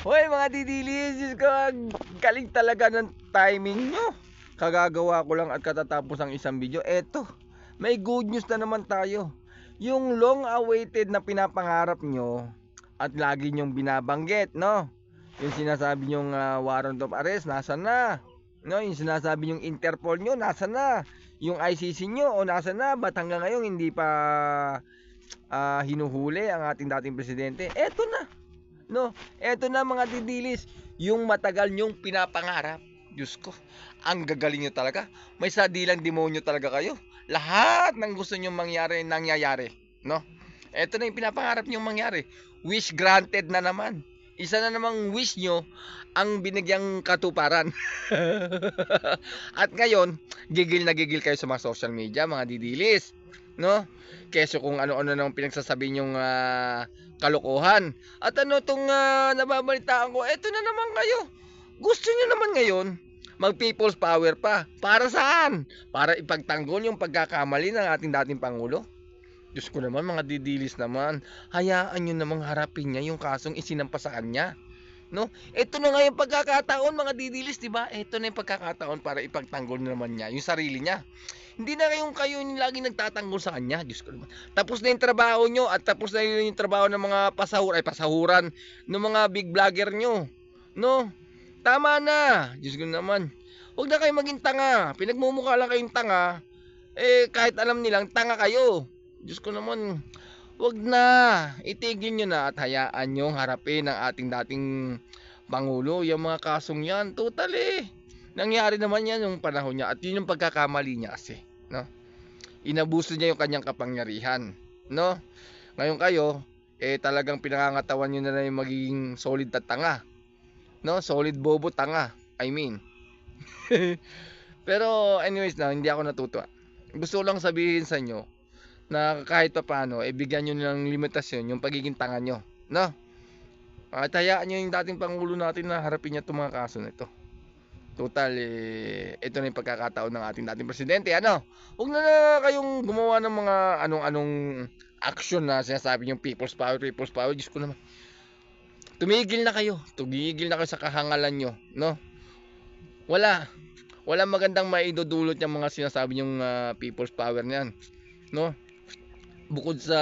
Hoy mga didilis, Diyos ko, ang galing talaga ng timing nyo. Kagagawa ko lang at katatapos ang isang video. Eto, may good news na naman tayo. Yung long awaited na pinapangarap nyo at lagi nyong binabanggit, no? Yung sinasabi nyong warrant of arrest, nasa na? No, yung sinasabi nyong Interpol nyo, nasa na? Yung ICC nyo, o nasa na? Ba't hanggang ngayon hindi pa hinuhuli ang ating dating presidente? Eto na. No, eto na mga didilis, yung matagal nyong pinapangarap. Diyos ko, ang gagaling nyo talaga. May sadilang demonyo talaga kayo. Lahat ng gusto nyong mangyari, nangyayari. No? Eto na yung pinapangarap nyong mangyari. Wish granted na naman. Isa na namang wish nyo ang binigyang katuparan. At ngayon, gigil na gigil kayo sa mga social media, mga didilis. No? Keso kung ano-ano nang pinagsasabi nyong kalokohan. At ano tong nababalitaan ko, eto na naman kayo. Gusto nyo naman ngayon mag people's power pa. Para saan? Para ipagtanggol yung pagkakamali ng ating dating Pangulo? Diyos ko naman, mga didilis naman. Hayaan nyo namang harapin niya yung kasong isinampa sa kanya. No? Ito na nga yung pagkakataon, mga didilis, di ba? Ito na yung pagkakataon para ipagtanggol naman niya yung sarili niya. Hindi na kayo yung laging nagtatanggol sa kanya. Diyos ko naman. Tapos na yung trabaho nyo at tapos na yung trabaho ng mga pasahuran ng mga big vlogger nyo. No? Tama na. Diyos ko naman. Huwag na kayo maging tanga. Pinagmumukha lang kayong tanga. Kahit alam nilang tanga kayo. Diyos ko naman, wag na, itigil nyo na at hayaan nyo harapin ang ating dating Pangulo. Yung mga kasong yan, totally, nangyari naman yan yung panahon niya at yun yung pagkakamali niya kasi, no? Inabuso niya yung kanyang kapangyarihan, no? Ngayon kayo, talagang pinangangatawan nyo na yung magiging solid at tanga, no? Solid bobo tanga, I mean. Pero anyways na, hindi ako natutuwa. Gusto ko lang sabihin sa inyo, na kahit pa paano, bigyan nyo ng limitasyon yung pagiging tanga nyo, no? At hayaan nyo yung dating Pangulo natin na harapin niya itong mga kaso na ito. Total, ito na yung pagkakataon ng ating dating presidente, ano? Huwag na kayong gumawa ng mga anong action na sinasabi yung people's power, Diyos ko naman. Tumigil na kayo sa kahangalan nyo, no? Wala magandang maidudulot yung mga sinasabi yung people's power niyan, no? Bukod sa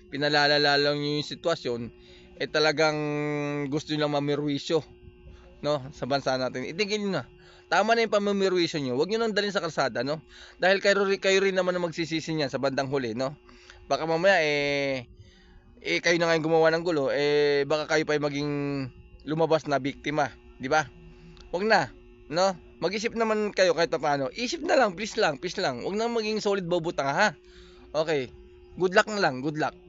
pinalalala lang yung sitwasyon, talagang gusto nyo lang mamirwisyo, no, sa bansa natin. Itigil nyo na. Tama na yung pamamirwisyo nyo. Huwag nyo nang dalhin sa kalsada, no? Dahil kayo rin naman ang magsisisi niyan sa bandang huli, no? Baka mamaya, kayo na nga yung gumawa ng gulo, baka kayo pa yung maging lumabas na biktima, di ba? Huwag na, no? Mag-isip naman kayo kahit paano. Isip na lang, please lang. Huwag na maging solid bobo tanga, ha? Okay. Good luck na lang. Good luck.